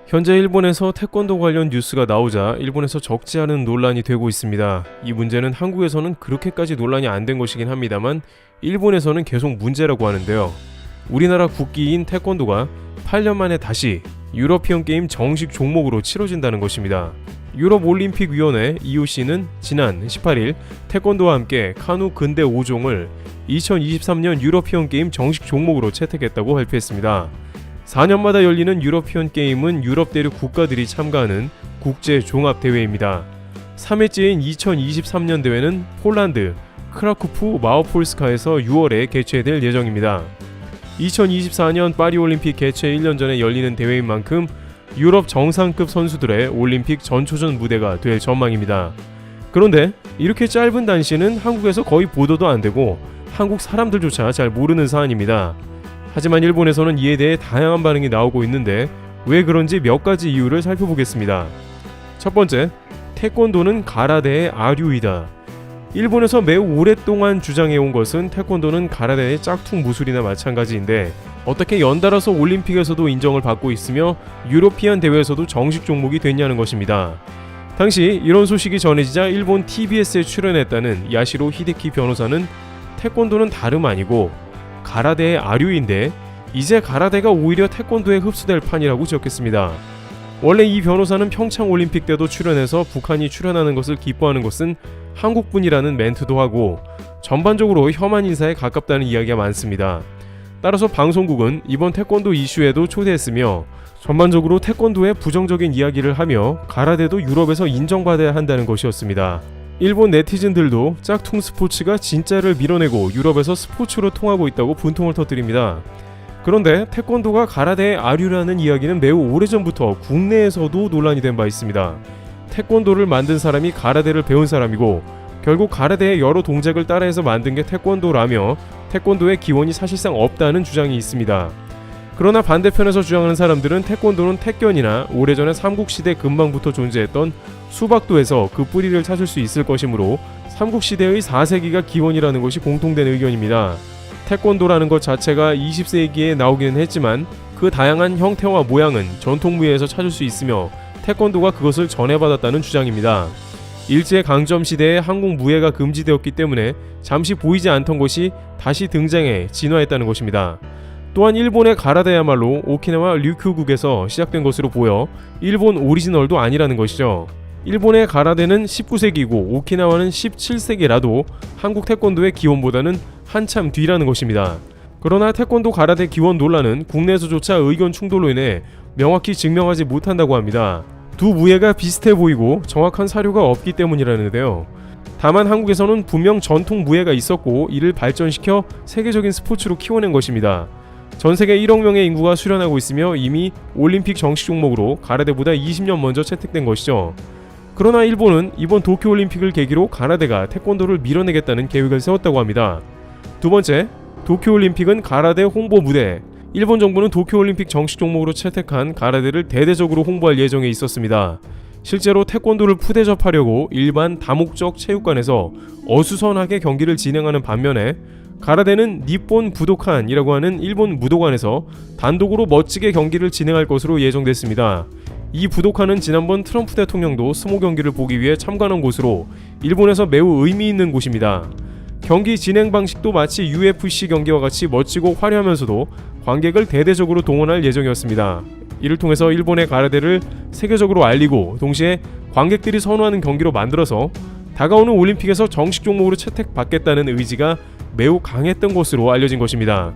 현재 일본에서 태권도 관련 뉴스가 나오자 일본에서 적지 않은 논란이 되고 있습니다. 이 문제는 한국에서는 그렇게까지 논란이 안 된 것이긴 합니다만 일본에서는 계속 문제라고 하는데요. 우리나라 국기인 태권도가 8년 만에 다시 유러피언 게임 정식 종목으로 치러진다는 것입니다. 유럽올림픽위원회 IOC는 지난 18일 태권도와 함께 카누 근대 5종을 2023년 유러피언 게임 정식 종목으로 채택했다고 발표했습니다. 4년마다 열리는 유러피언 게임은 유럽 대륙 국가들이 참가하는 국제 종합 대회입니다. 3회째인 2023년 대회는 폴란드 크라쿠프 마오폴스카에서 6월에 개최될 예정입니다. 2024년 파리올림픽 개최 1년 전에 열리는 대회인 만큼 유럽 정상급 선수들의 올림픽 전초전 무대가 될 전망입니다. 그런데 이렇게 짧은 단시는 한국에서 거의 보도도 안 되고 한국 사람들조차 잘 모르는 사안입니다. 하지만 일본에서는 이에 대해 다양한 반응이 나오고 있는데 왜 그런지 몇 가지 이유를 살펴보겠습니다. 첫 번째, 태권도는 가라데의 아류이다. 일본에서 매우 오랫동안 주장해온 것은 태권도는 가라데의 짝퉁 무술이나 마찬가지인데 어떻게 연달아서 올림픽에서도 인정을 받고 있으며 유로피안 대회에서도 정식 종목이 됐냐는 것입니다. 당시 이런 소식이 전해지자 일본 TBS에 출연했다는 야시로 히데키 변호사는 태권도는 다름 아니고 가라데의 아류인데 이제 가라데가 오히려 태권도에 흡수될 판이라고 지적했습니다. 원래 이 변호사는 평창올림픽 때도 출연해서 북한이 출연하는 것을 기뻐하는 것은 한국뿐이라는 멘트도 하고 전반적으로 혐한 인사에 가깝다는 이야기가 많습니다. 따라서 방송국은 이번 태권도 이슈에도 초대했으며 전반적으로 태권도에 부정적인 이야기를 하며 가라데도 유럽에서 인정받아야 한다는 것이었습니다. 일본 네티즌들도 짝퉁 스포츠가 진짜를 밀어내고 유럽에서 스포츠로 통하고 있다고 분통을 터뜨립니다. 그런데 태권도가 가라데의 아류라는 이야기는 매우 오래전부터 국내에서도 논란이 된 바 있습니다. 태권도를 만든 사람이 가라데를 배운 사람이고 결국 가라데의 여러 동작을 따라해서 만든 게 태권도라며 태권도의 기원이 사실상 없다는 주장이 있습니다. 그러나 반대편에서 주장하는 사람들은 태권도는 태견이나 오래전에 삼국시대 근방부터 존재했던 수박도에서 그 뿌리를 찾을 수 있을 것이므로 삼국시대의 4세기가 기원이라는 것이 공통된 의견입니다. 태권도라는 것 자체가 20세기에 나오기는 했지만 그 다양한 형태와 모양은 전통무예에서 찾을 수 있으며 태권도가 그것을 전해받았다는 주장입니다. 일제강점시대에 한국 무예가 금지되었기 때문에 잠시 보이지 않던 것이 다시 등장해 진화했다는 것입니다. 또한 일본의 가라데야말로 오키나와 류큐국에서 시작된 것으로 보여 일본 오리지널도 아니라는 것이죠. 일본의 가라데는 19세기이고 오키나와는 17세기라도 한국 태권도의 기원보다는 한참 뒤라는 것입니다. 그러나 태권도 가라데 기원 논란은 국내에서조차 의견 충돌로 인해 명확히 증명하지 못한다고 합니다. 두 무예가 비슷해 보이고 정확한 사료가 없기 때문이라는데요. 다만 한국에서는 분명 전통 무예가 있었고 이를 발전시켜 세계적인 스포츠로 키워낸 것입니다. 전세계 1억 명의 인구가 수련하고 있으며 이미 올림픽 정식 종목으로 가라데보다 20년 먼저 채택된 것이죠. 그러나 일본은 이번 도쿄올림픽을 계기로 가라데가 태권도를 밀어내겠다는 계획을 세웠다고 합니다. 두 번째, 도쿄올림픽은 가라데 홍보 무대. 일본 정부는 도쿄올림픽 정식 종목으로 채택한 가라데를 대대적으로 홍보할 예정에 있었습니다. 실제로 태권도를 푸대접하려고 일반 다목적 체육관에서 어수선하게 경기를 진행하는 반면에 가라데는 니폰 부도칸이라고 하는 일본 무도관에서 단독으로 멋지게 경기를 진행할 것으로 예정됐습니다. 이 부도칸은 지난번 트럼프 대통령도 스모 경기를 보기 위해 참관한 곳으로 일본에서 매우 의미 있는 곳입니다. 경기 진행 방식도 마치 UFC 경기와 같이 멋지고 화려하면서도 관객을 대대적으로 동원할 예정이었습니다. 이를 통해서 일본의 가라데를 세계적으로 알리고 동시에 관객들이 선호하는 경기로 만들어서 다가오는 올림픽에서 정식 종목으로 채택받겠다는 의지가 매우 강했던 것으로 알려진 것입니다.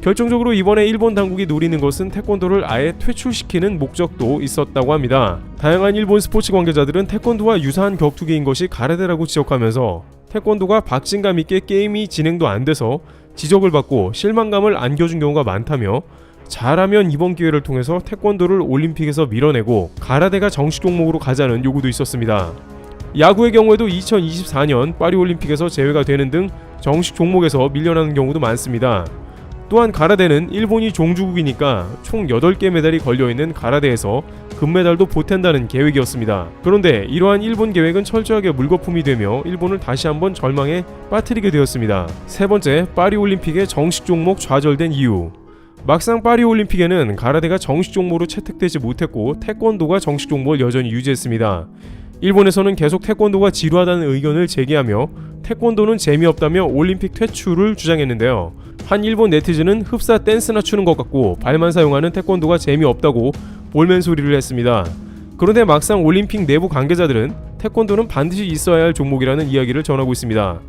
결정적으로 이번에 일본 당국이 노리는 것은 태권도를 아예 퇴출시키는 목적도 있었다고 합니다. 다양한 일본 스포츠 관계자들은 태권도와 유사한 격투기인 것이 가라데라고 지적하면서 태권도가 박진감 있게 게임이 진행도 안 돼서 지적을 받고 실망감을 안겨준 경우가 많다며 잘하면 이번 기회를 통해서 태권도를 올림픽에서 밀어내고 가라데가 정식 종목으로 가자는 요구도 있었습니다. 야구의 경우에도 2024년 파리올림픽에서 제외가 되는 등 정식 종목에서 밀려나는 경우도 많습니다. 또한 가라데는 일본이 종주국이니까 총 8개 메달이 걸려있는 가라데에서 금메달도 보탠다는 계획이었습니다. 그런데 이러한 일본 계획은 철저하게 물거품이 되며 일본을 다시 한번 절망에 빠뜨리게 되었습니다. 세 번째, 파리올림픽의 정식 종목 좌절된 이유. 막상 파리올림픽에는 가라데가 정식 종목으로 채택되지 못했고 태권도가 정식 종목을 여전히 유지했습니다. 일본에서는 계속 태권도가 지루하다는 의견을 제기하며 태권도는 재미없다며 올림픽 퇴출을 주장했는데요. 한 일본 네티즌은 흡사 댄스나 추는 것 같고 발만 사용하는 태권도가 재미없다고 볼멘 소리를 했습니다. 그런데 막상 올림픽 내부 관계자들은 태권도는 반드시 있어야 할 종목이라는 이야기를 전하고 있습니다.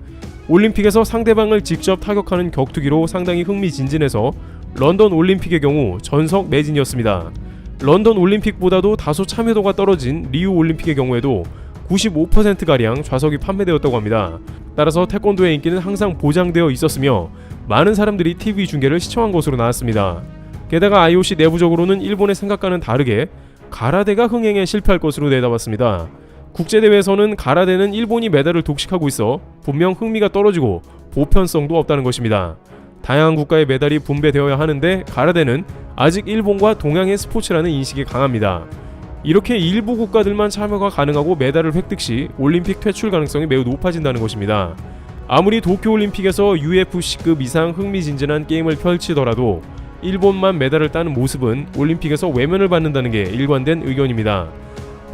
올림픽에서 상대방을 직접 타격하는 격투기로 상당히 흥미진진해서 런던 올림픽의 경우 전석 매진이었습니다. 런던 올림픽보다도 다소 참여도가 떨어진 리우 올림픽의 경우에도 95%가량 좌석이 판매되었다고 합니다. 따라서 태권도의 인기는 항상 보장되어 있었으며 많은 사람들이 TV 중계를 시청한 것으로 나왔습니다. 게다가 IOC 내부적으로는 일본의 생각과는 다르게 가라데가 흥행에 실패할 것으로 내다봤습니다. 국제대회에서는 가라데는 일본이 메달을 독식하고 있어 분명 흥미가 떨어지고 보편성도 없다는 것입니다. 다양한 국가의 메달이 분배되어야 하는데 가라데는 아직 일본과 동양의 스포츠라는 인식이 강합니다. 이렇게 일부 국가들만 참여가 가능하고 메달을 획득 시 올림픽 퇴출 가능성이 매우 높아진다는 것입니다. 아무리 도쿄올림픽에서 UFC급 이상 흥미진진한 게임을 펼치더라도 일본만 메달을 따는 모습은 올림픽에서 외면을 받는다는 게 일관된 의견입니다.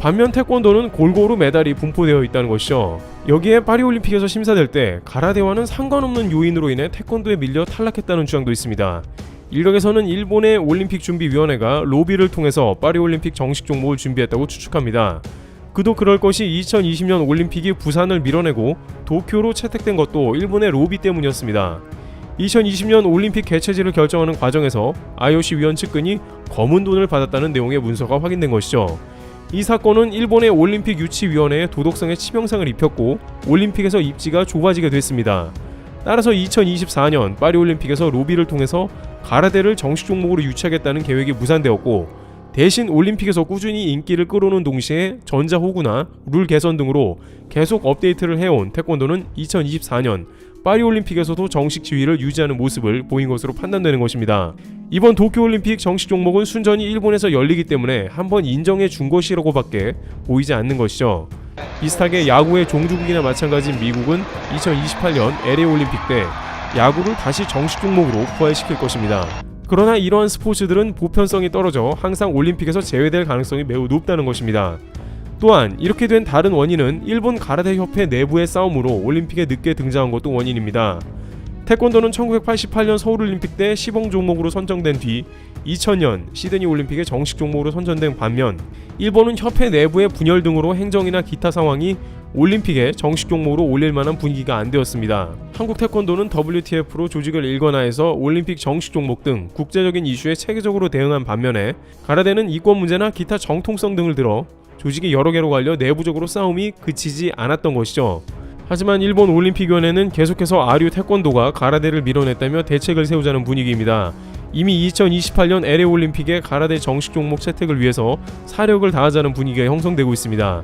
반면 태권도는 골고루 메달이 분포되어 있다는 것이죠. 여기에 파리올림픽에서 심사될 때 가라데와는 상관없는 요인으로 인해 태권도에 밀려 탈락했다는 주장도 있습니다. 일각에서는 일본의 올림픽준비위원회가 로비를 통해서 파리올림픽 정식 종목을 준비했다고 추측합니다. 그도 그럴 것이 2020년 올림픽이 부산을 밀어내고 도쿄로 채택된 것도 일본의 로비 때문이었습니다. 2020년 올림픽 개최지를 결정하는 과정에서 IOC 위원 측근이 검은 돈을 받았다는 내용의 문서가 확인된 것이죠. 이 사건은 일본의 올림픽 유치위원회의 도덕성에 치명상을 입혔고 올림픽에서 입지가 좁아지게 됐습니다. 따라서 2024년 파리올림픽에서 로비를 통해서 가라데를 정식 종목으로 유치하겠다는 계획이 무산되었고 대신 올림픽에서 꾸준히 인기를 끌어오는 동시에 전자호구나 룰 개선 등으로 계속 업데이트를 해온 태권도는 2024년 파리올림픽에서도 정식 지위를 유지하는 모습을 보인 것으로 판단되는 것입니다. 이번 도쿄올림픽 정식 종목은 순전히 일본에서 열리기 때문에 한번 인정해 준 것이라고밖에 보이지 않는 것이죠. 비슷하게 야구의 종주국이나 마찬가지인 미국은 2028년 LA 올림픽 때 야구를 다시 정식 종목으로 부활시킬 것입니다. 그러나 이러한 스포츠들은 보편성이 떨어져 항상 올림픽에서 제외될 가능성이 매우 높다는 것입니다. 또한 이렇게 된 다른 원인은 일본 가라데 협회 내부의 싸움으로 올림픽에 늦게 등장한 것도 원인입니다. 태권도는 1988년 서울올림픽 때 시범 종목으로 선정된 뒤 2000년 시드니 올림픽에 정식 종목으로 선정된 반면 일본은 협회 내부의 분열 등으로 행정이나 기타 상황이 올림픽에 정식 종목으로 올릴 만한 분위기가 안 되었습니다. 한국 태권도는 WTF로 조직을 일관화해서 올림픽 정식 종목 등 국제적인 이슈에 체계적으로 대응한 반면에 가라데는 이권 문제나 기타 정통성 등을 들어 조직이 여러 개로 갈려 내부적으로 싸움이 그치지 않았던 것이죠. 하지만 일본 올림픽위원회는 계속해서 아류 태권도가 가라데를 밀어냈다며 대책을 세우자는 분위기입니다. 이미 2028년 LA 올림픽에 가라데 정식 종목 채택을 위해서 사력을 다하자는 분위기가 형성되고 있습니다.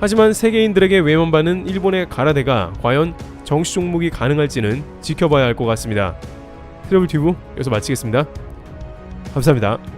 하지만 세계인들에게 외면받는 일본의 가라데가 과연 정식 종목이 가능할지는 지켜봐야 할 것 같습니다. 트래블 튜브 여기서 마치겠습니다. 감사합니다.